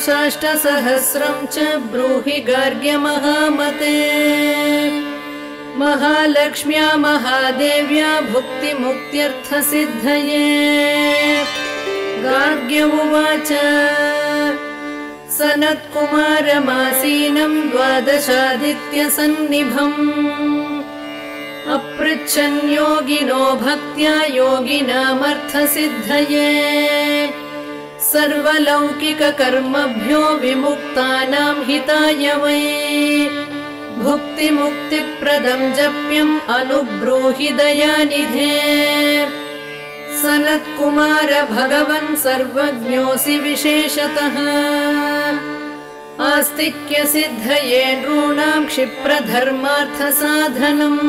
साष्टसहस्रं च ब्रूहि गार्ग्य महामते। महालक्ष्म्या महादेव्या भुक्तिमुक्त्यर्थसिद्धये। गार्ग्य उवाच सनत्कुमारमासीनं द्वादशादित्यसन्निभम् अपृच्छन् योगिनो भक्त्या योगिनामर्थसिद्धये। सर्वलौकिककर्मभ्यो विमुक्तानां हिताय वै भुक्तिमुक्तिप्रदं जप्यम् अनुब्रूहि दयानिधे। सनत्कुमार भगवन् सर्वज्ञोऽसि विशेषतः आस्तिक्यसिद्धये नॄणां क्षिप्रधर्मार्थसाधनम्।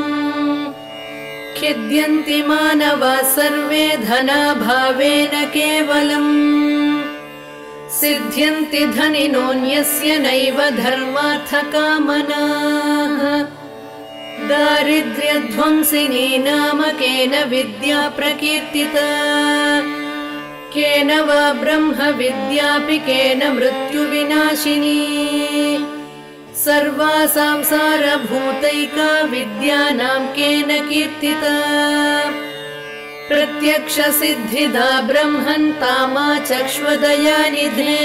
खिद्यन्ति मानवाः सर्वे धनाभावेन केवलम् सिद्ध्यन्ति धनिनोऽन्यस्य नैव धर्मार्थकामनाः। दारिद्र्यध्वंसिनी नाम केन विद्या प्रकीर्तिता केन वा ब्रह्म विद्यापि केन मृत्युविनाशिनी। सर्वासां सारभूतैका विद्यानां केन कीर्तिता प्रत्यक्षसिद्धिदा ब्रह्मन् तामाचक्ष्वदयानिधे।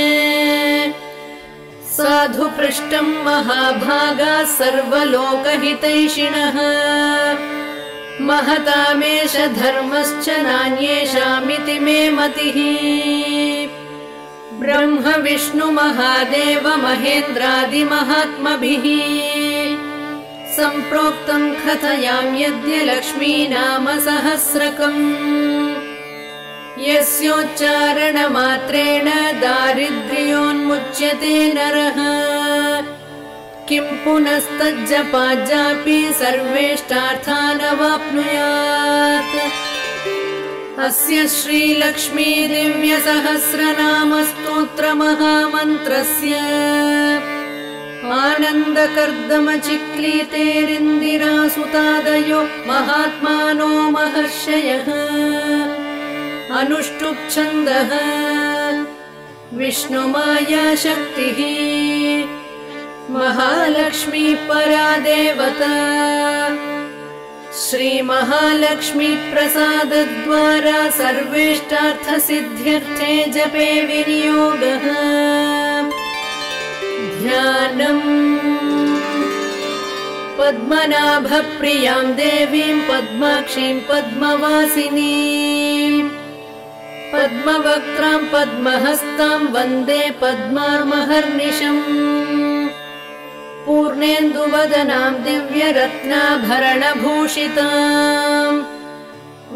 साधु पृष्टं महाभागा सर्वलोकहितैषिणः महतामेष धर्मश्च नान्येषामिति मे मतिः। ब्रह्म विष्णु महादेव महेन्द्रादिमहात्मभिः सम्प्रोक्तं कथयाम्यद्य लक्ष्मी नाम सहस्रकम्। यस्योच्चारणमात्रेण दारिद्र्योन्मुच्यते नरः किं पुनस्तज्जपाज्जापि सर्वेष्टार्थानवाप्नुयात्। अस्य श्रीलक्ष्मी दिव्यसहस्रनामस्तोत्रमहामन्त्रस्य आनन्दकर्दमचिक्लीतेरिन्दिरासुतादयो महात्मानो महर्षयः। अनुष्टुप् छन्दः विष्णुमाया शक्तिः महालक्ष्मी परा देवता। श्रीमहालक्ष्मी प्रसादद्वारा सर्वेष्टार्थसिद्ध्यर्थे जपे विनियोगः। ध्यानम् पद्मनाभप्रियां देवीं पद्माक्षीं पद्मवासिनीं पद्मवक्त्रां पद्महस्तां वन्दे पद्मार्महर्निशम्। पूर्णेन्दुवदनां दिव्यरत्नाभरणभूषितां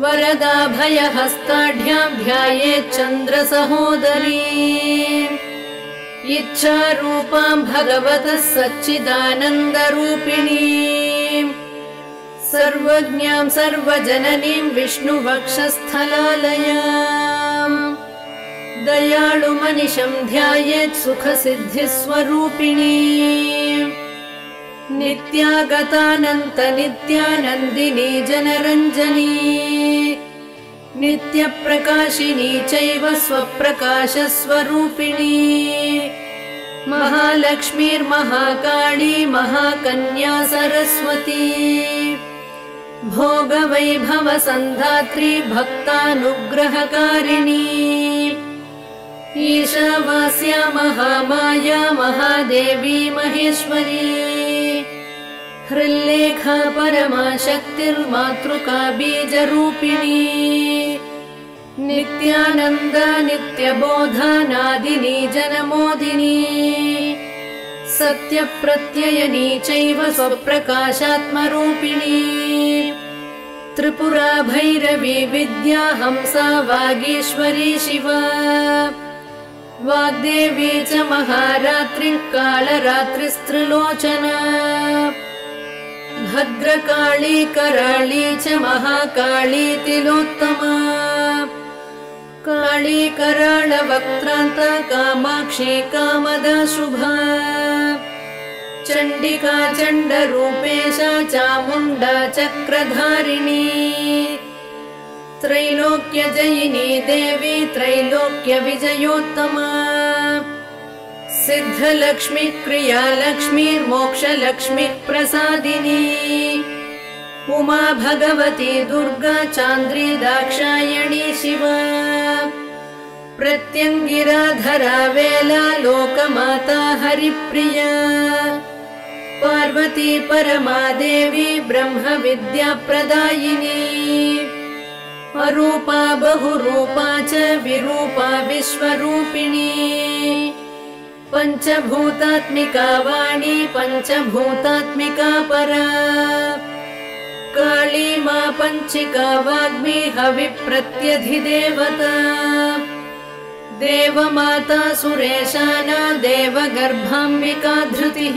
वरदाभयहस्ताढ्यां ध्यायेच्चन्द्रसहोदरीम्। इच्छारूपां भगवतः सच्चिदानन्दरूपिणीं सर्वज्ञां सर्वजननीं विष्णुवक्षस्थलालयाम्। दयाळुमनिशं ध्यायेत् सुखसिद्धिस्वरूपिणीं नित्यागतानन्तनित्यानन्दिनी जनरञ्जनी नित्यप्रकाशिनी चैव स्वप्रकाशस्वरूपिणी। महालक्ष्मीर्महाकाली महाकन्या सरस्वती भोगवैभवसन्धात्री भक्तानुग्रहकारिणी। ईशावास्या महामाया महादेवी महेश्वरी हृल्लेखा परमाशक्तिर्मातृका बीजरूपिणी। नित्यानन्दा नित्यबोधानादिनी जनमोदिनी सत्यप्रत्ययनी चैव स्वप्रकाशात्मरूपिणी। त्रिपुरा भैरवी विद्या हंसा वागीश्वरी शिवा वाग्देवी च महारात्रिः कालरात्रिस्त्रिलोचना भद्रकाली कराळी च महाकाली तिलोत्तमा काली कराळवक्त्रान्ता कामाक्षी कामदा शुभा चण्डिका चण्डरूपेशा चामुण्डा चक्रधारिणी त्रैलोक्यजयिनी देवी त्रैलोक्यविजयोत्तमा सिद्धलक्ष्मी क्रियालक्ष्मी मोक्षलक्ष्मी प्रसादिनी उमा भगवती दुर्गा चान्द्री दाक्षायणी शिवा प्रत्यङ्गिराधरा वेला लोकमाता हरिप्रिया पार्वती परमादेवी ब्रह्म विद्या प्रदायिनी अरूपा बहुरूपा च विरूपा विश्वरूपिणी पंचभूतात्मिका वाणी पंचभूतात्मिका परा काली मा पंचिका वाग्मी हविप्रत्यधिदेवता देवमाता सुरेशाना देवगर्भाम्बिका धृतिः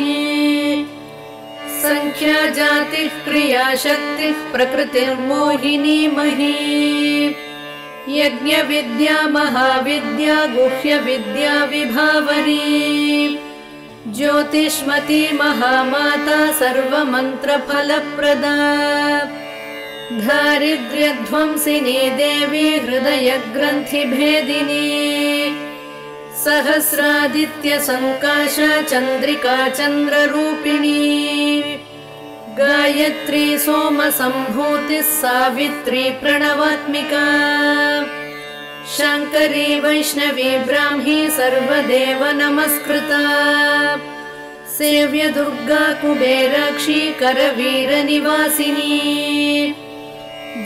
संख्या जातिः क्रिया शक्तिः प्रकृतिर्मोहिनी मही यज्ञ विद्या महाविद्या गुह्य विद्या विभावरी ज्योतिष्मती महामाता सर्वमंत्र फलप्रदा दारिद्र्यध्वंसिनी देवी हृदय ग्रंथि भेदिनी सहस्रादित्य संकाशा चंद्रिका चंद्ररूपिणी गायत्री सोम संभूति सावित्री प्रणवात्मिका शंकरी वैष्णवी ब्राह्मी सर्वदेव नमस्कृता सेव्य दुर्गा कुबेराक्षी करवीर निवासिनी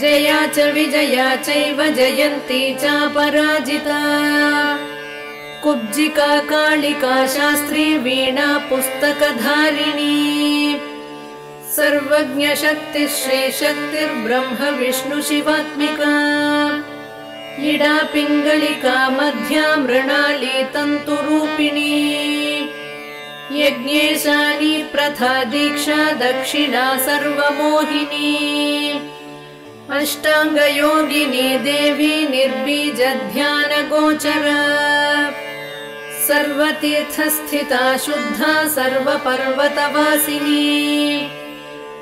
जया च विजया चैव जयन्ती च पराजिता कुब्जिका कालिका शास्त्री वीणा पुस्तकधारिणी सर्वज्ञ शक्ति श्री शक्तिर्ब्रह्म विष्णु शिवात्मिका इडा पिंगलिका मध्या मृणाली तंतुरूपिणी यज्ञेशानी प्रथा दीक्षा दक्षिणा सर्वमोहिनी अष्टांग योगिनी देवी निर्बीज ध्यान गोचरा सर्वतीर्थस्थिता शुद्धा सर्वपर्वतवासिनी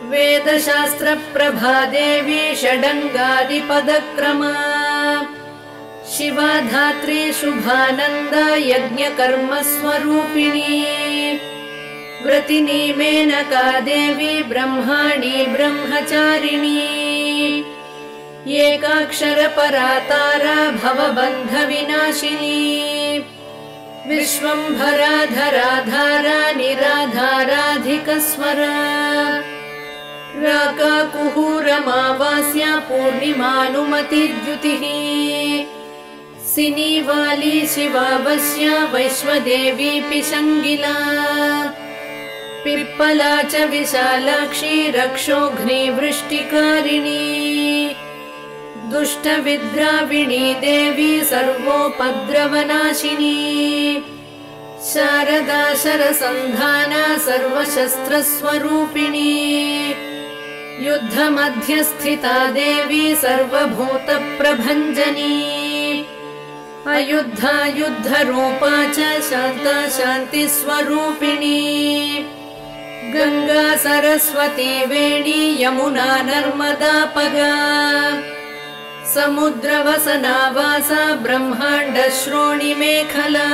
वेदशास्त्र प्रभा देवी षडंगादिपदक्रमा शिवा धात्री शुभानंदा यज्ञ कर्म स्वरूपिणी व्रतिनी मेनका देवी ब्रह्माणी ब्रह्मचारिणी एकाक्षर परातारा भवबंध विनाशिनी विश्वंभरा धरा धारा निराधाराधिकस्वरा राका कुहूरमावास्या पूर्णिमानुमतिद्युतिः सिनीवाली शिवावस्या वैश्वदेवी पिशङ्गिला पिप्पला च विशालाक्षी रक्षोघ्नी वृष्टिकारिणी दुष्टविद्राविणी देवी सर्वोपद्रवनाशिनी शारदा शरसन्धाना सर्वशस्त्रस्वरूपिणी युद्धमध्यस्थिता देवी सर्वभूतप्रभञ्जनी अयुद्धा युद्धरूपा च शान्ता शान्तिस्वरूपिणी गंगा सरस्वती वेणी यमुना नर्मदा पगा समुद्रवसनावासा ब्रह्माण्ड श्रोणि मेखला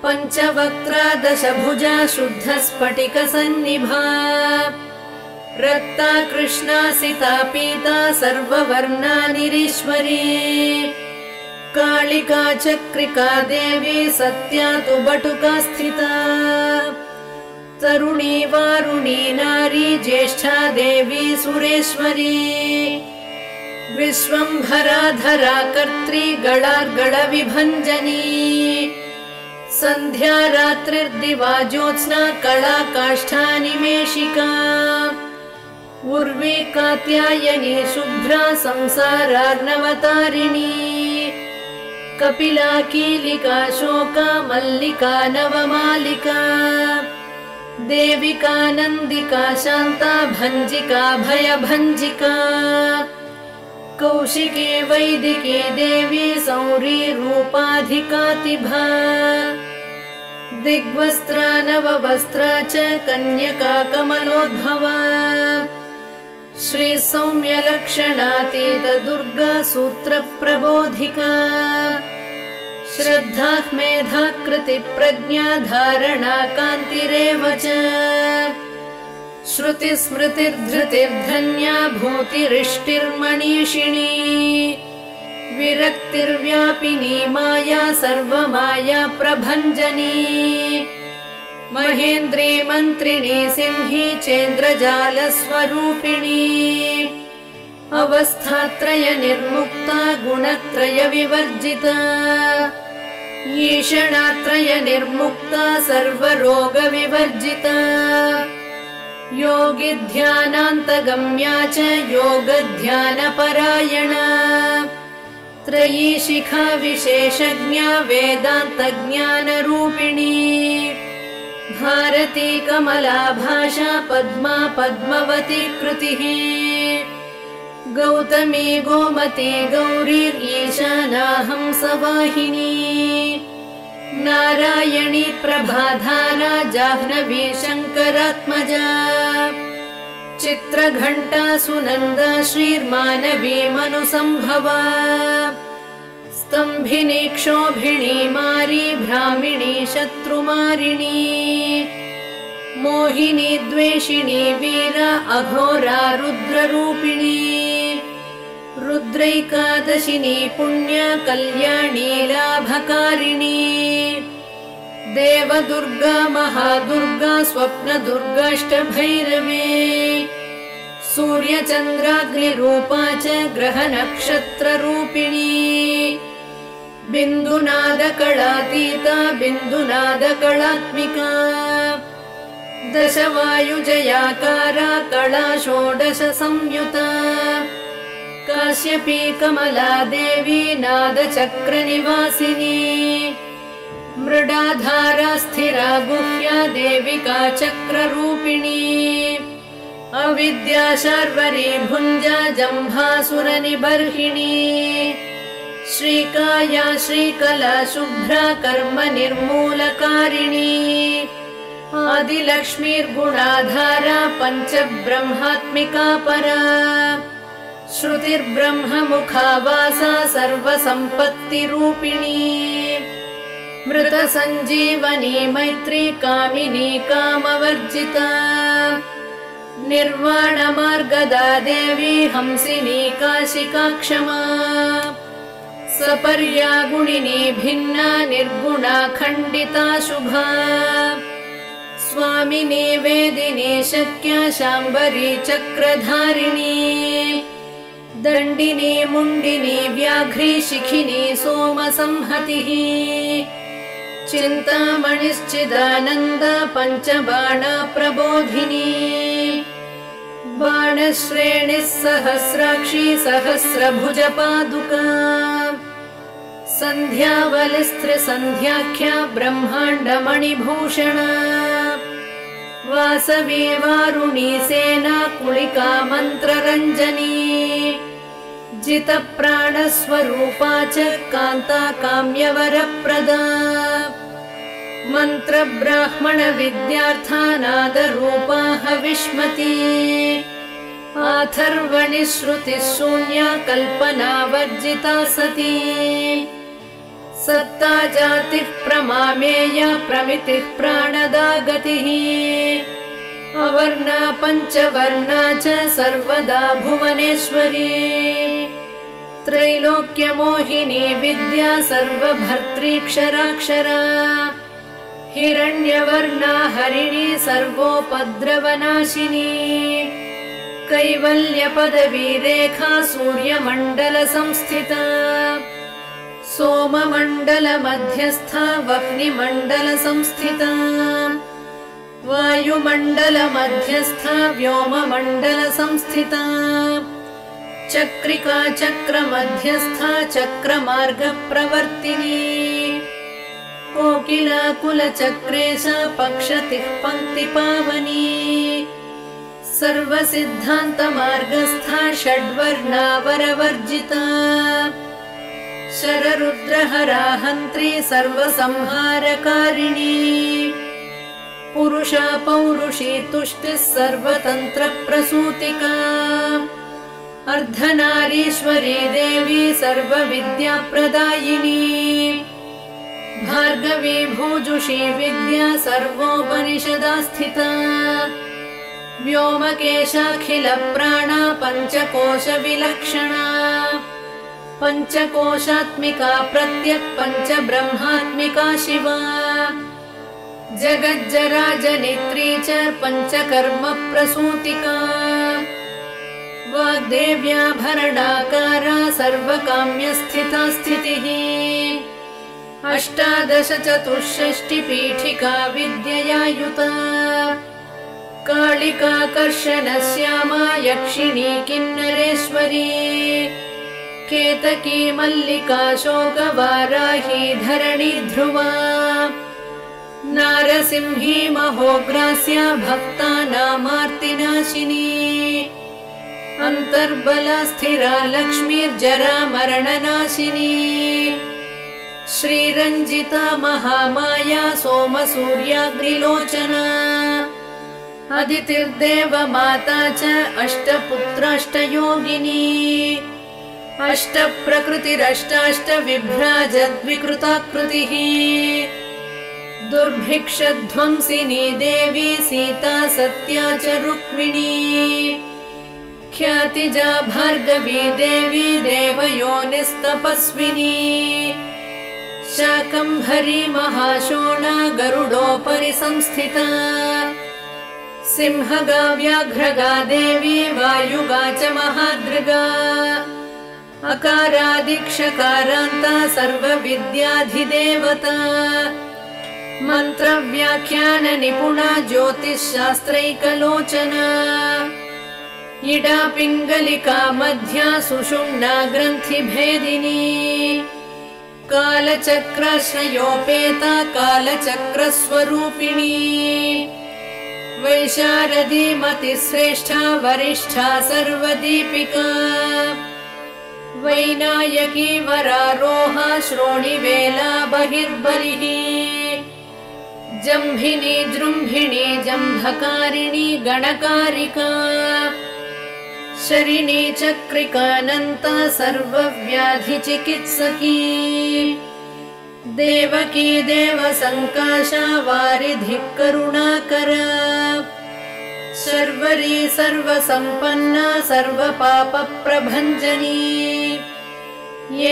पंचवक्त्रा दशभुजा शुद्ध स्फटिक सन्निभा रक्ता कृष्णा सिता पीता सर्ववर्णा निरीश्वरी कालिका चक्रिका देवी सत्या तु बटुका स्थिता तरुणी वारुणी नारी ज्येष्ठा देवी सुरेश्वरी विश्वंभरा धरा कर्त्री गणार्गण विभंजनी संध्या रात्रिर्दिवा ज्योत्स्ना कला काष्ठा निमेषिका उर्वी कात्यायनी शुभ्रा संसारार्णवतारिणी कपिला कीलिका शोका मल्लिका नवमालिका देविका नंदिका शांता भंजिका भयभंजिका कौशिकी वैदिकी देवी सौरी रूपाधिकातिभा दिग्वस्त्रा नववस्त्रा च कन्यका कमलोद्भवा श्री सौम्य लक्षणातीत दुर्गा सूत्र प्रबोधिका श्रद्धा मेधा कृति प्रज्ञा धारणा कान्तिरेव च श्रुति स्मृतिर्धृतिर्धन्या भूतिरिष्टिर्मणीषिणी विरक्तिर्व्यापिनी माया सर्वमाया प्रभञ्जनी महेन्द्री मन्त्रिणी सिंही चेन्द्रजालस्वरूपिणी अवस्थात्रय निर्मुक्ता गुणत्रय विवर्जिता ईषणात्रय निर्मुक्ता सर्वरोग विवर्जिता योगी ध्यानान्तगम्या च योग ध्यानपरायणा त्रयी शिखा विशेषज्ञा वेदान्तज्ञानरूपिणी भारती कमला भाषा पद्मा पद्मवती कृतिः गौतमी गोमती गौरी ईशानाहंसवाहिनी नारायणी प्रभाधारा जाह्नवी शङ्करात्मजा चित्रघण्टा सुनन्दा श्रीर्मानवी मनुसंभवा स्तम्भिनी क्षोभिणी मारी भ्रामिणी शत्रुमारिणी मोहिनी द्वेषिणी वीरा अघोरा रुद्ररूपिणी रुद्रैकादशिनी पुण्या कल्याणी लाभकारिणी देवदुर्गा महादुर्गा स्वप्नदुर्गाष्टभैरवी सूर्यचन्द्राग्निरूपा च ग्रहनक्षत्ररूपिणी बिन्दुनादकलातीता बिन्दुनादकलात्मिका दशवायुजयाकारा कला षोडश संयुता काश्यपी कमला देवी नादचक्रनिवासिनी मृडाधारा स्थिरा गुह्या देविका चक्ररूपिणी अविद्या शार्वरी भुञ्जा जम्भासुरनिबर्हिणी श्रीकाया श्रीकला शुभ्रा कर्म निर्मूलकारिणी आदिलक्ष्मीर्गुणाधारा पञ्चब्रह्मात्मिका परा श्रुतिर्ब्रह्ममुखावासा सर्वसम्पत्तिरूपिणी मृतसञ्जीवनी मैत्री कामिनी कामवर्जिता निर्वाणमार्गदा देवी हंसिनी काशिका क्षमा सपर्या गुणिनी भिन्ना निर्गुणा खण्डिता शुभा स्वामिनी वेदिनी शक्या शाम्बरी चक्रधारिणी दण्डिनी मुण्डिनी व्याघ्री शिखिनी सोमसंहतिः चिन्तामणिश्चिदानन्द पञ्चबाणा प्रबोधिनी बाणश्रेणिः सहस्राक्षी सहस्रभुजपादुका सन्ध्यावलिस्त्रिसन्ध्याख्या ब्रह्माण्डमणिभूषणा वासवी वारुणी सेना कुलिका मन्त्ररञ्जनी जितप्राणस्वरूपा च कान्ता काम्यवरप्रदा मन्त्रब्राह्मण विद्यार्थानादरूपा हविष्मती आथर्वणि श्रुतिः शून्या कल्पना वर्जिता सती सत्ता जातिः प्रमामेया प्रमितिः प्राणदा गतिः अवर्णा पञ्चवर्णा च सर्वदा भुवनेश्वरी त्रैलोक्यमोहिनी विद्या सर्वभर्त्रीक्षराक्षरा हिरण्यवर्णा हरिणी सर्वोपद्रवनाशिनी कैवल्यपदवी रेखा सूर्यमण्डल संस्थिता सोममण्डल मध्यस्था वह्निमण्डल संस्थिता वायुमण्डल मध्यस्था व्योममण्डल संस्थिता चक्रिका चक्र मध्यस्था चक्रमार्ग प्रवर्तिनी कोकिला कुलचक्रेशा पक्षतिः पंक्तिपावनी सर्वसिद्धान्त मार्गस्था षड्वर्णा वरवर्जिता शररुद्रहरा हन्त्री सर्वसंहारकारिणी पुरुषा पौरुषी तुष्टिः सर्वतन्त्र प्रसूतिका अर्धनारीश्वरी देवी सर्वविद्याप्रदायिनी भार्गवी भूजुषी विद्या सर्वोपनिषदा स्थिता व्योमकेशाखिल प्राणा पञ्चकोश विलक्षणा पञ्चकोशात्मिका प्रत्यक् पञ्च ब्रह्मात्मिका शिवा जगज्जरा जनित्री च पञ्चकर्म प्रसूतिका वाग्देव्याभरणाकारा सर्वकाम्यस्थिता स्थितिः अष्टादश चतुष्षष्टि पीठिका विद्यया युता कालिकाकर्षण श्यामा यक्षिणी किन्नरेश्वरी केतकी मल्लिका शोकवाराही धरणी ध्रुवा नारसिंही महोग्रास्या भक्तानामार्तिनाशिनी अन्तर्बला स्थिरा लक्ष्मीर्जरा मरणनाशिनी श्रीरञ्जिता महामाया सोमसूर्याग्निलोचना अदितिर्देवमाता च अष्टपुत्राष्टयोगिनी अष्टप्रकृतिरष्टाष्टविभ्राजद्विकृताकृतिः दुर्भिक्षध्वंसिनी देवी सीता सत्या च रुक्मिणी ख्यातिजा भार्गवी देवी देवयोनिस्तपस्विनी शाकम्भरी महाशोणा गरुडोपरि संस्थिता सिंहगा व्याघ्रगा देवी वायुगा च महादृगा अकारादिक्षकारान्ता सर्वविद्याधिदेवता मन्त्रव्याख्यान निपुणा ज्योतिश्शास्त्रैकलोचना इडा पिङ्गलिका मध्या सुषुम्ना ग्रन्थिभेदिनी कालचक्रश्रयोपेता कालचक्रस्वरूपिणी वैशारदी मतिश्रेष्ठा वरिष्ठा सर्वदीपिका वैनायकी वरारोहा श्रोणिवेला बहिर्बलिः जम्भिनी जृम्भिणी जम्भकारिणी गणकारिका शरिणी चक्रिकानन्ता सर्वव्याधिचिकित्सकी देवकी देवसङ्काशा वारिधिः करुणाकरा शर्वरी सर्वसम्पन्ना सर्वपापप्रभञ्जनी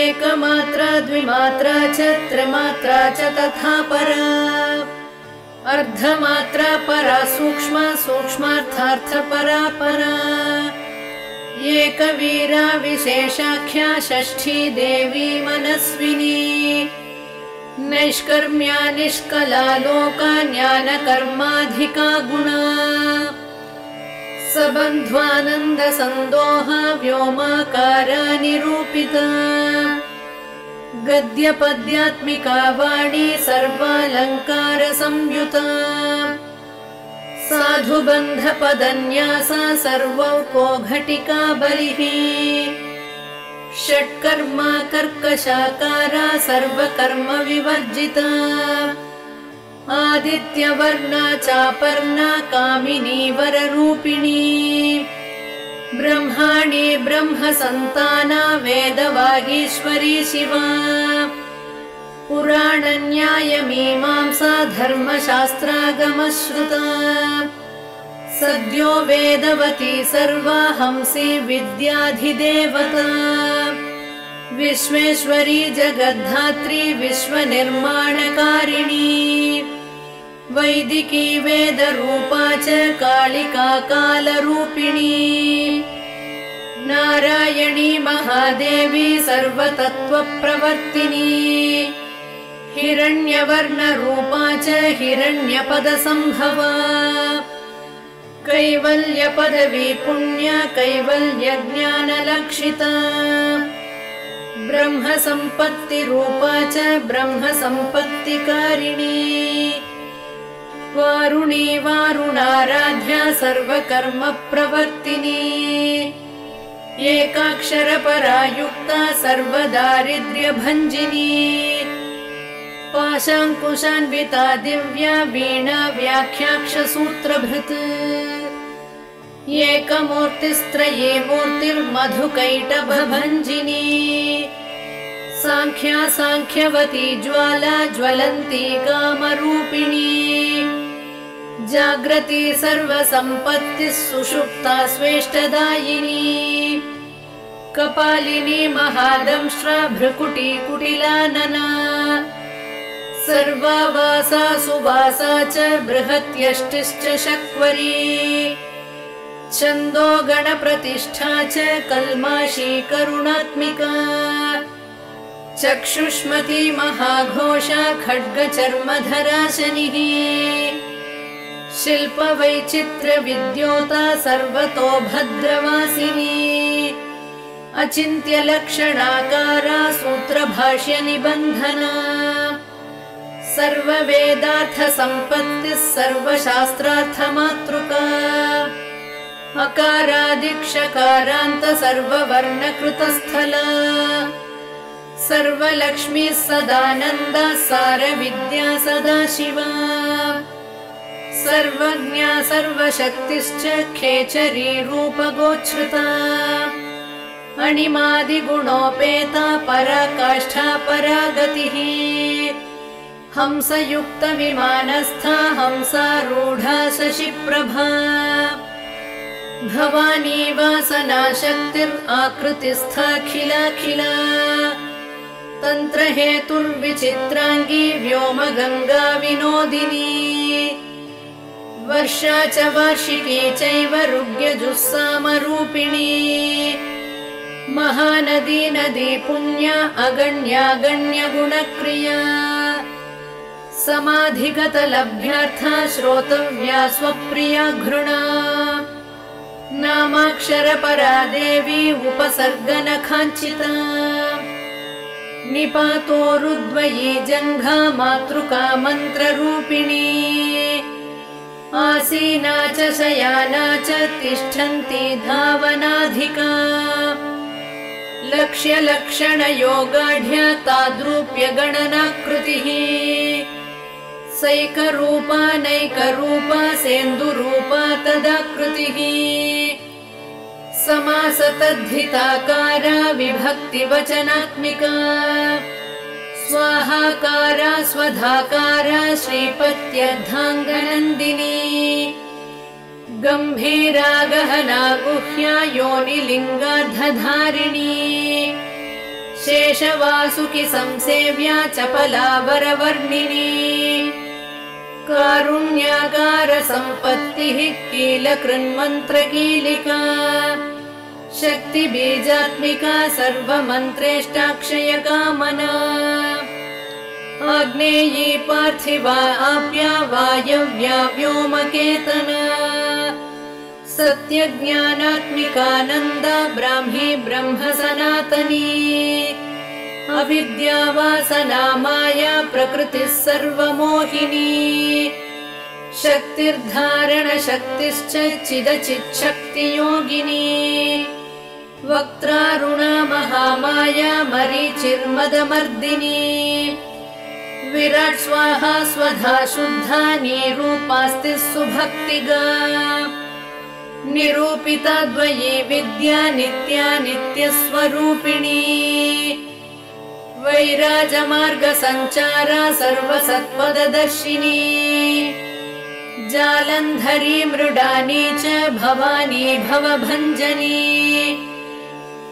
एकमात्रा द्विमात्रा च त्रिमात्रा च तथा परा अर्धमात्रा परा सूक्ष्मा सूक्ष्मार्थार्थपरा परा एकवीरा विशेषाख्या षष्ठी देवी मनस्विनी नैष्कर्म्या निष्कला लोका ज्ञानकर्माधिका गुणा सबन्ध्वानन्द सन्दोहा व्योमाकारा निरूपिता गद्यपद्यात्मिका वाणी सर्वालङ्कार संयुता साधुबन्धपदन्यासा सर्वौको घटिका बलिः षट्कर्मा कर्कशाकारा सर्वकर्म विवर्जिता आदित्यवर्णा चापर्णा कामिनी वररूपिणी ब्रह्माणी ब्रह्मसन्ताना वेदवागीश्वरी शिवा पुराणन्यायमीमांसा धर्मशास्त्रागमश्रुता सद्यो वेदवती सर्वा हंसी विद्याधिदेवता विश्वेश्वरी जगद्धात्री विश्वनिर्माणकारिणी वैदिकी वेदरूपा च कालिका कालरूपिणी नारायणी महादेवी सर्वतत्त्वप्रवर्तिनी हिरण्यवर्णरूपा च हिरण्यपदसम्भवा कैवल्यपदवी पुण्या कैवल्यज्ञानलक्षिता ब्रह्मसम्पत्तिरूपा च ब्रह्मसम्पत्तिकारिणी वारुणी वारुणाराध्या सर्वकर्मप्रवर्तिनी एकाक्षरपरा युक्ता सर्वदारिद्र्यभञ्जिनी पाशाङ्कुशान्विता दिव्या वीणा व्याख्याक्षसूत्रभृत् एकमूर्तिस्त्रये मूर्तिर्मधुकैटभभञ्जिनी साङ्ख्या साङ्ख्यवती ज्वाला ज्वलन्ती कामरूपिणी जाग्रती सर्वसम्पत्तिः सुषुप्ता स्वेष्टदायिनी कपालिनी महादंष्ट्रा भ्रुकुटी कुटिलानना सर्वावासा सुवासा च बृहत्यष्टिश्च शक्वरी छन्दो गणप्रतिष्ठा च कल्माशी करुणात्मिका चक्षुष्मती महाघोषा खड्गचर्मधरा शनिः शिल्पवैचित्र्यविद्योता सर्वतो भद्रवासिनी अचिन्त्यलक्षणाकारा सूत्रभाष्यनिबन्धना सर्ववेदार्थसम्पत्तिः सर्वशास्त्रार्थमातृका अकारादिक्षकारान्त सर्ववर्णकृतस्थला सर्वलक्ष्मीः सदानन्दा सारविद्या सदाशिवा सर्वज्ञा सर्वशक्तिश्च खेचरी रूपगोच्छ्रुता अणिमादिगुणोपेता पराकाष्ठा परागतिः हंसयुक्तविमानस्था हंसारूढा शशिप्रभा भवानी वासनाशक्तिराकृतिस्थाखिलाखिला तन्त्रहेतुर्विचित्राङ्गी व्योमगङ्गा विनोदिनी वर्षा च वार्षिकी चैव ऋग्यजुस्सामरूपिणी महानदी नदी पुण्या अगण्यागण्यगुणक्रिया समाधिगतलभ्यार्था श्रोतव्या स्वप्रिया घृणा नामाक्षरपरा देवी उपसर्गनखाञ्चिता निपातोरुद्वयी जङ्घा मातृका मन्त्ररूपिणी आसीना च शयाना च तिष्ठन्ती धावनाधिका लक्ष्यलक्षणयोगाढ्या ताद्रूप्यगणनाकृतिः सैकरूपा नैकरूपा सेन्दुरूपा तदाकृतिः समासतद्धिताकारा विभक्तिवचनात्मिका स्वाहाकारा स्वधाकारा श्रीपत्यर्धाङ्गनन्दिनी गम्भीरा गहना गुह्या योनिलिङ्गार्धधारिणी शेषवासुकि संसेव्या चपला वरवर्णिनी कारुण्याकार सम्पत्तिः कीलकृन्मन्त्रकीलिका शक्तिबीजात्मिका सर्वमन्त्रेष्टाक्षयकामना आग्नेयी पार्थिवा आप्या वायव्या व्योमकेतना सत्यज्ञानात्मिकानन्दा ब्राह्मी ब्रह्म सनातनी अविद्या वासना माया प्रकृतिः सर्वमोहिनी शक्तिर्धारणशक्तिश्च चिदचिच्छक्तियोगिनी वक्त्रारुणा महामाया मरीचिर्मदमर्दिनी विराट् स्वाहा स्वधा शुद्धा निरूपास्ति सुभक्तिगा निरूपिता द्वयी विद्या नित्या नित्यस्वरूपिणी वैराजमार्गसञ्चारा सर्वसत्पददर्शिनी जालन्धरी मृडानी च भवानी भवभञ्जनी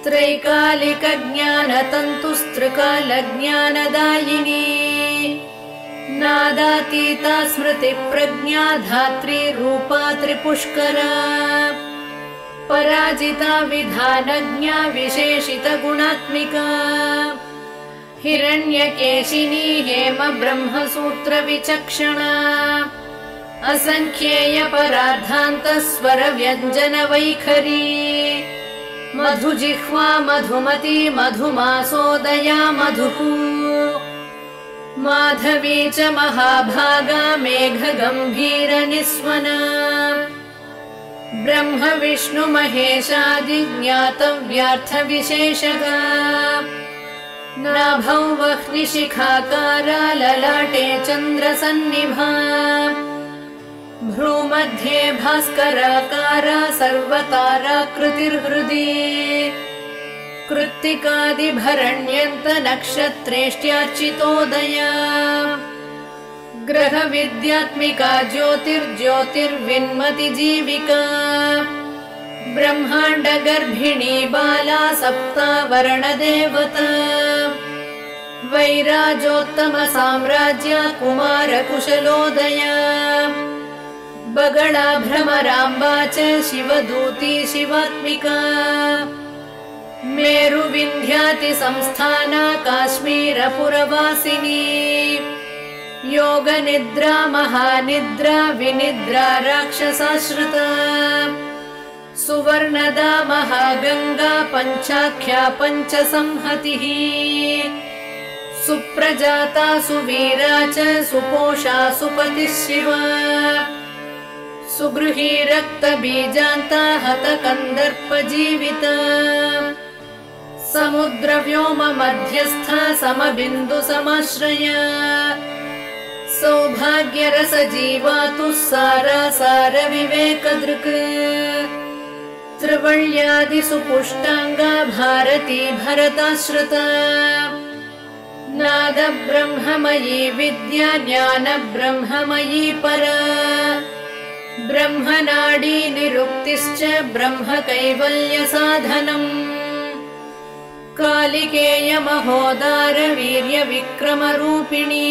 त्रैकालिकज्ञानतन्तुस्त्रिकालज्ञानदायिनी नादातीता स्मृतिप्रज्ञा धात्री रूपा त्रिपुष्करा पराजिता विधानज्ञा विशेषितगुणात्मिका हिरण्यकेशिनी हेम ब्रह्मसूत्रविचक्षणा असङ्ख्येयपरार्धान्तस्वरव्यञ्जनवैखरी मधुजिह्वा मधुमती मधुमासोदया मधुः माधवी च महाभागा मेघगम्भीरनिस्वना ब्रह्म विष्णु महेशादिज्ञातव्यार्थविशेषगा नाभौ वह्निशिखाकारा ललाटे चन्द्रसन्निभा भ्रूमध्ये भास्कराकारा सर्वताराकृतिर्हृदि कृत्तिकादिभरण्यन्त नक्षत्रेष्ट्यार्चितोदया ग्रहविद्यात्मिका ज्योतिर्ज्योतिर्विन्मति जीविका ब्रह्माण्ड गर्भिणी बाला सप्तावरणदेवता वैराजोत्तम साम्राज्य कुमार कुशलोदया बगळा भ्रमराम्बा च शिवदूती शिवात्मिका मेरुविन्ध्याति संस्थाना काश्मीरपुरवासिनी योगनिद्रा महानिद्रा विनिद्रा राक्षसाश्रिता सुवर्णदा महागंगा पंचाख्या पंचसंहतिः सुप्रजाता सुवीरा च सुपोषा सुपतिः शिवा सुगृही रक्तबीजान्ता हतकन्दर्पजीविता समुद्रव्योम मध्यस्था समबिन्दु समाश्रया सौभाग्यरसजीवातुः सारासार विवेकदृक् त्रिवल्यादिसुपुष्टाङ्गा भारती भरताश्रिता नाद ब्रह्ममयी विद्या ज्ञान ब्रह्ममयी परा ब्रह्मनाडी निरुक्तिश्च ब्रह्म कैवल्य साधनम् कालिकेय महोदार वीर्य विक्रम रूपिणी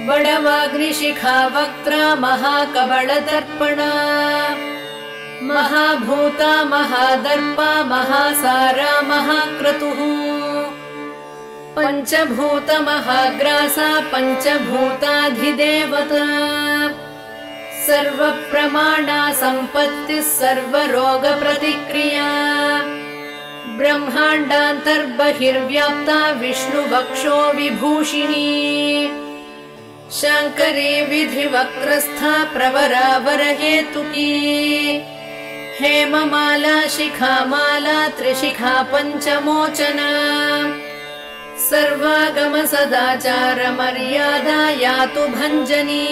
बडवाग्निशिखा वक्त्रा महाकबलदर्पणा महाभूता महादर्पा महासारा महाक्रतुः पंचभूत महाग्रासा पंचभूताधिदेवता सर्वप्रमाणा सम्पत्तिः सर्वरोग प्रतिक्रिया ब्रह्माण्डान्तर्बहिर्व्याप्ता विष्णुवक्षो विभूषिणी शङ्करी विधिवक्त्रस्था प्रवरावरहेतुकी हेममाला शिखामाला त्रिशिखा पञ्चमोचना सर्वागम सदाचार मर्यादा यातु भञ्जनी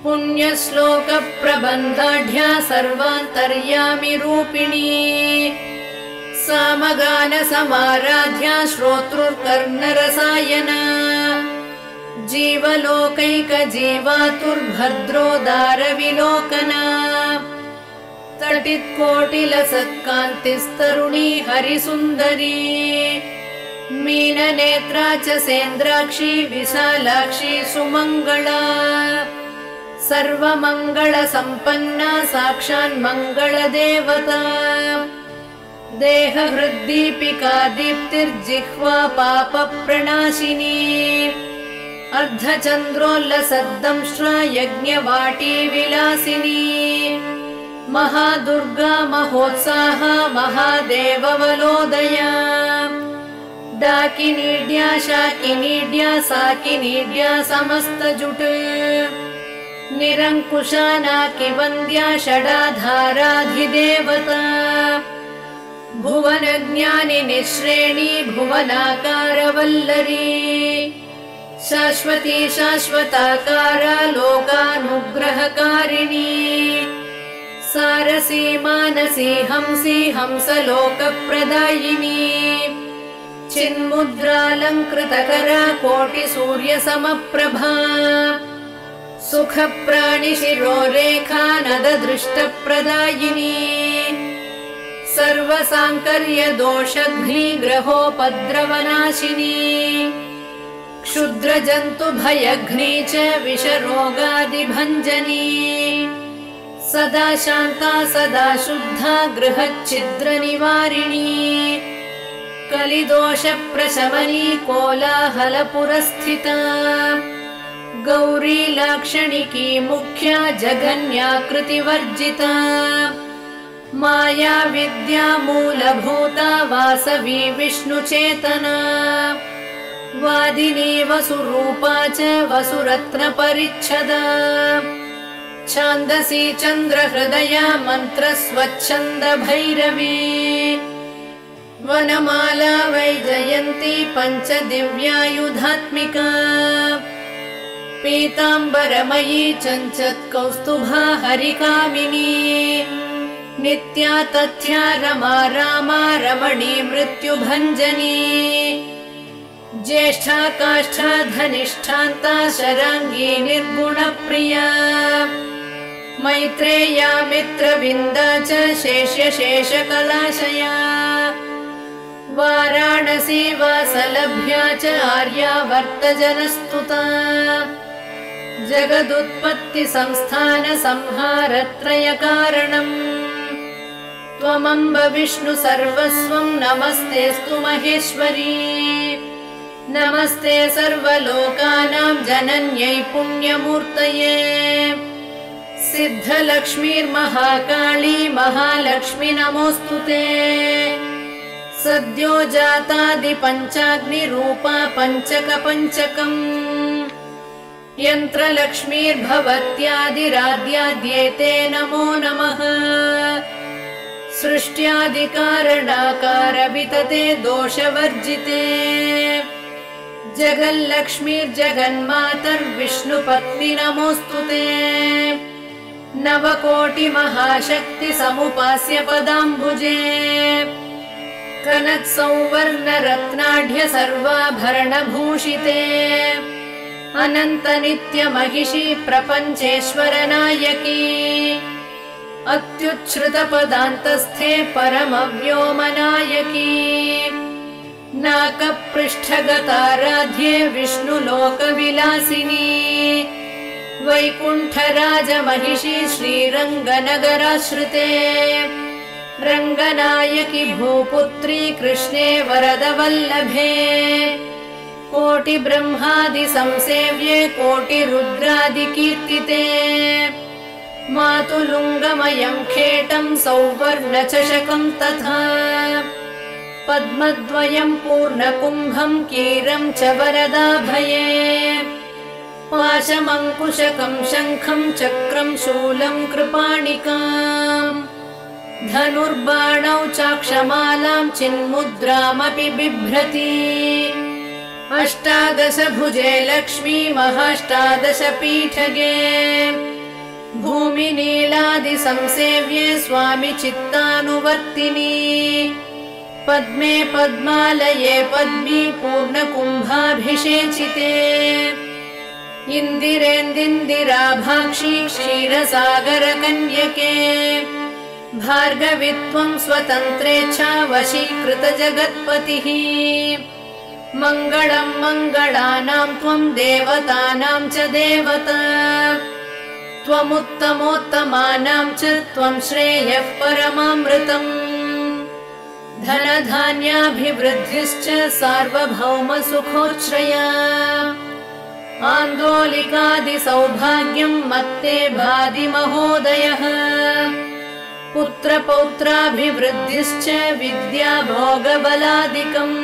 पुण्यश्लोक प्रबन्धाढ्या सर्वान्तर्यामि रूपिणी सामगान समाराध्या श्रोतृकर्णरसायना जीवलोकैक जीवातुर्भद्रोदार विलोकना तटित्कोटिलसत्कान्तिस्तरुणी हरिसुन्दरी मीननेत्रा च सेन्द्राक्षी विशालाक्षी सुमङ्गला सर्वमङ्गलसम्पन्ना साक्षान्मङ्गलदेवता देहहृद्दीपिका दीप्तिर्जिह्वा पापप्रणाशिनी अर्धचन्द्रोल्लसद्दंष्ट्रा यज्ञवाटी विलासिनी महादुर्गा महोत्साहा महादेववलोदया डाकिनीड्या शाकिनीड्या साकिनीड्या समस्तजुट निरङ्कुशा नाकिवन्द्या षडाधाराधिदेवता भुवनज्ञानिनि श्रेणी भुवनाकारवल्लरी शाश्वती शाश्वताकारा लोकानुग्रहकारिणी सारसी मानसी हंसी हंसलोकप्रदायिनी चिन्मुद्रालङ्कृतकरा कोटिसूर्यसमप्रभा सुखप्राणिशिरोरेखा नददृष्टप्रदायिनी सर्वसाङ्कर्यदोषघ्निग्रहोपद्रवनाशिनी क्षुद्रजन्तुभयघ्नी च विषरोगादिभञ्जनी सदा शान्ता सदा शुद्धा गृहच्छिद्रनिवारिणी कलिदोषप्रशमनी कोलाहलपुरस्थिता गौरी लाक्षणिकी मुख्या जगन्याकृतिवर्जिता माया विद्या मूलभूता वासवी विष्णुचेतना वादिनी वसुरूपा च वसुरत्नपरिच्छदा छान्दसी चन्द्रहृदया मन्त्रस्वच्छन्दभैरवी वनमाला वैजयन्ती पञ्चदिव्यायुधात्मिका पीताम्बरमयी चञ्चत्कौस्तुभा हरिकामिनी नित्या तथ्या रमा रामा रमणी मृत्युभञ्जनी ज्येष्ठा काष्ठा धनिष्ठान्ता शराङ्गी निर्गुणप्रिया मैत्रेया मित्रविन्दा च शेषकलाशया वाराणसी वासलभ्या च आर्यावर्तजनस्तुता जगदुत्पत्ति संस्थान संहारत्रयकारणम् त्वमम्ब विष्णु सर्वस्वं नमस्तेऽस्तु महेश्वरी नमस्ते सर्वलोकानां जनन्यै पुण्यमूर्तये सिद्धलक्ष्मीर्महाकाली महालक्ष्मी नमोऽस्तु ते सद्यो जातादिपञ्चाग्निरूपा पञ्चकपञ्चकम् यन्त्रलक्ष्मीर्भवत्यादिराद्याद्येते नमो नमः सृष्ट्यादिकारणाकारवितते दोषवर्जिते जगल्लक्ष्मीर्जगन्मातर्विष्णुपत्नि नमोऽस्तु ते नवकोटिमहाशक्तिसमुपास्य पदाम्बुजे कनत्संवर्णरत्नाढ्य सर्वाभरणभूषिते अनन्तनित्यमहिषी प्रपञ्चेश्वरनायकी अत्युच्छ्रुतपदान्तस्थे परमव्योमनायकी नाकपृष्ठगताराध्ये विष्णुलोकविलासिनी वैकुण्ठराजमहिषी श्रीरङ्गनगराश्रिते रङ्गनायकी भूपुत्री कृष्णे वरदवल्लभे कोटिब्रह्मादिसंसेव्ये कोटिरुद्रादिकीर्तिते मातुलुङ्गमयं खेटं सौवर्णचषकं तथा पद्मद्वयं पूर्णकुम्भं कीरं च वरदाभये पाशमङ्कुशकं शङ्खं चक्रं शूलं कृपाणिकाम् धनुर्बाणौ चाक्षमालां चिन्मुद्रामपि बिभ्रति अष्टादशभुजे लक्ष्मी महाष्टादशपीठगे भूमिनीलादिसंसेव्ये स्वामि चित्तानुवर्तिनी पद्मे पद्मालये पद्मी पूर्णकुम्भाभिषेचिते इन्दिरेन्दिराभाक्षी क्षीरसागरकन्यके भार्गवित्वं स्वतन्त्रेच्छा वशीकृतजगत्पतिः मङ्गलं मङ्गलानां त्वं देवतानां च देवता त्वमुत्तमोत्तमानां च त्वं श्रेयः परमामृतम् धनधान्याभिवृद्धिश्च सार्वभौमसुखोच्छ्रया आन्दोलिकादिसौभाग्यं मत्ते भाति महोदयः पुत्रपौत्राभिवृद्धिश्च विद्याभोगबलादिकम्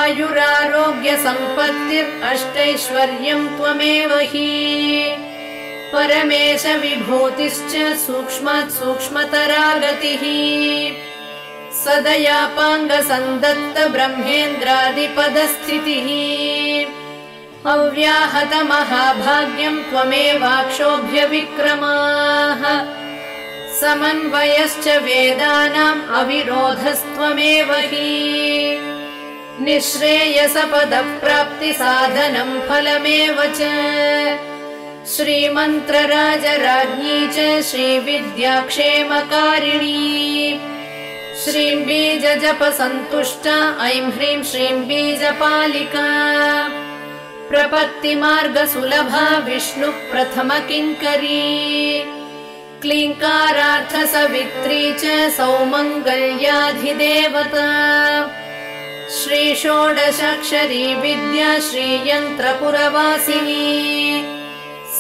आयुरारोग्यसम्पत्तिरष्टैश्वर्यं त्वमेव हि परमेश विभूतिश्च सूक्ष्मात् सूक्ष्मतरा गतिः सदयापाङ्गसन्दत्त ब्रह्मेन्द्रादिपदस्थितिः अव्याहतमहाभाग्यं त्वमेवाक्षोभ्यविक्रमाः समन्वयश्च वेदानाम् अविरोधस्त्वमेव हि निःश्रेयसपदप्राप्तिसाधनं फलमेव च श्रीमन्त्रराजराज्ञी च श्रीविद्याक्षेमकारिणी श्रीं बीजजपसन्तुष्टा ऐं ह्रीं श्रीं बीजपालिका प्रपत्तिमार्गसुलभा विष्णुप्रथमकिङ्करी क्लीङ्कारार्थसवित्री च सौमङ्गल्याधिदेवता श्रीषोडशाक्षरी विद्या श्रीयन्त्रपुरवासिनी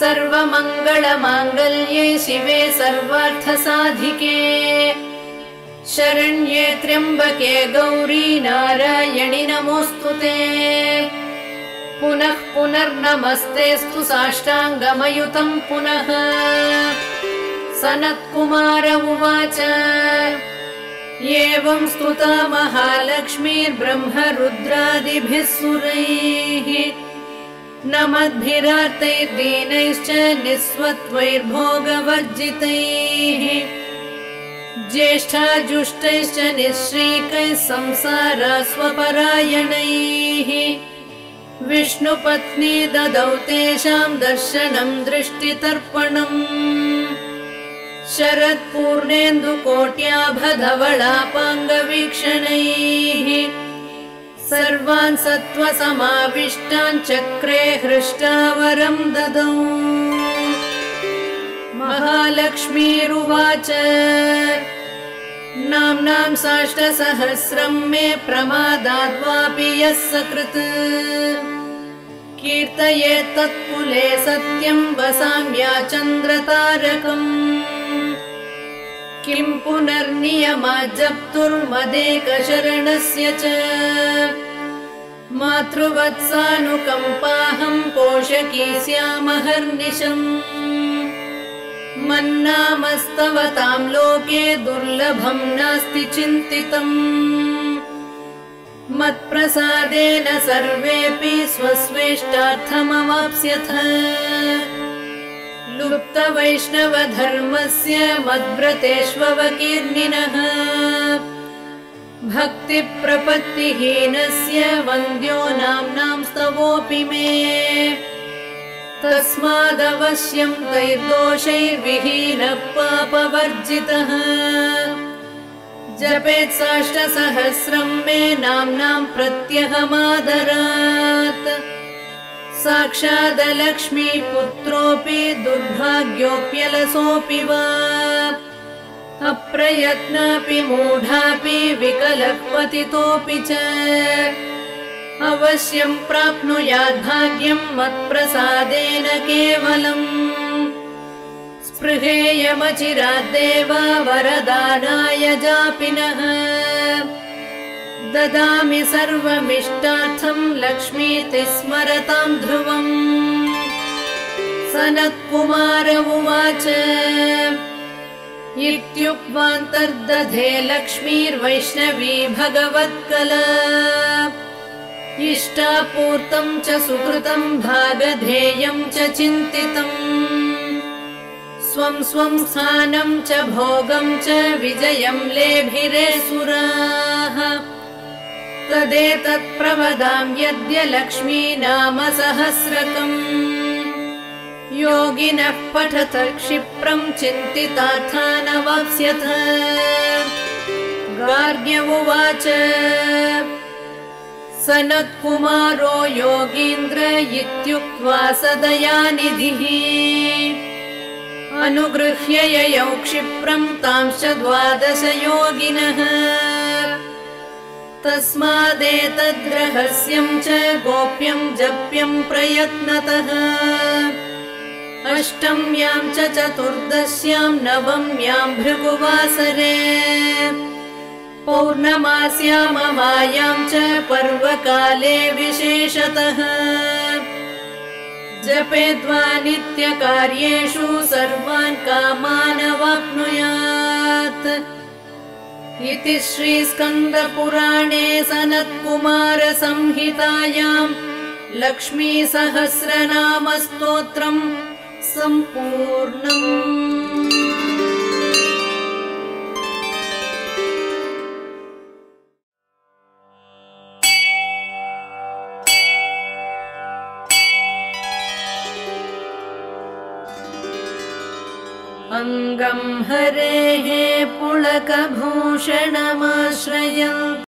सर्वमङ्गलमाङ्गल्ये शिवे सर्वार्थसाधिके शरण्ये त्र्यम्बके गौरी नारायणि नमोऽस्तु ते पुनः पुनर्नमस्तेऽस्तु साष्टाङ्गमयुतं पुनः सनत्कुमार उवाच एवं स्तुता महालक्ष्मीर्ब्रह्मरुद्रादिभिः सुरैः नमद्भिरार्तैर्दीनैश्च निःस्वत्वैर्भोगवर्जितैः ज्येष्ठाजुष्टैश्च निःश्रीकैः संसारास्वपरायणैः विष्णुपत्नी ददौ तेषां दर्शनं दृष्टितर्पणम् शरत्पूर्णेन्दुकोट्याभधवलापाङ्गवीक्षणैः सर्वान् सत्त्वसमाविष्टान् चक्रे हृष्टावरं ददौ। महालक्ष्मीरुवाच नाम्नां साष्टसहस्रं मे प्रमादाद्वापि यः सकृत् कीर्तयेत् तत्कुले सत्यं वसाम्याचन्द्रतारकम् किं पुनर्नियमात् जप्तुर्मदेकशरणस्य च मातृवत्सानुकम्पाहं पोषकी स्यामहर्निशम् मन्नामस्तव तां लोके दुर्लभं नास्ति चिन्तितम् मत्प्रसादेन सर्वेऽपि स्वस्वेष्टार्थमवाप्स्यथ लुप्तवैष्णवधर्मस्य मद्व्रतेष्ववकीर्णिनः भक्तिप्रपत्तिहीनस्य वन्द्यो नाम्नां स्तवोऽपि मे तस्मादवश्यं तैर्दोषैर्विहीनः पापवर्जितः जपेत् साष्टसहस्रं मे नाम्नां प्रत्यहमादरात् साक्षादलक्ष्मीपुत्रोऽपि दुर्भाग्योऽप्यलसोऽपि वा अप्रयत्नापि मूढापि विकलः पतितोऽपि च अवश्यं प्राप्नुयाद्भाग्यं मत्प्रसादेन केवलम् स्पृहेयमचिराद्देव वरदानाय जापिनः ददामि सर्वमिष्टार्थं लक्ष्मीति स्मरतां ध्रुवम्। सनत्कुमार उवाच इत्युक्त्वान्तर्दधे लक्ष्मीर्वैष्णवी भगवत्कला इष्टापूर्तं च सुकृतं भागधेयं च चिन्तितम् स्वं स्वं स्थानं च भोगं च विजयं लेभिरे सुराः तदेतत् प्रवदां यद्य लक्ष्मी नाम सहस्रकम् योगिनः पठत क्षिप्रं चिन्तितार्थानवाप्स्यथ। गार्ग्य उवाच सनत्कुमारो योगीन्द्र इत्युक्त्वा सदयानिधिः अनुगृह्य ययौ क्षिप्रं तांश्च 12 योगिनः तस्मादेतद्रहस्यं च गोप्यं जप्यं प्रयत्नतः अष्टम्यां च चतुर्दश्यां नवम्यां भृगुवासरे पौर्णमास्याममायां च पर्वकाले विशेषतः जपेद्वा नित्यकार्येषु सर्वान् कामान् अवाप्नुयात् इति श्रीस्कन्दपुराणे सनत्कुमारसंहितायां लक्ष्मीसहस्रनामस्तोत्रम् सम्पूर्णम्। अङ्गं हरेः पुलकभूषणमाश्रयन्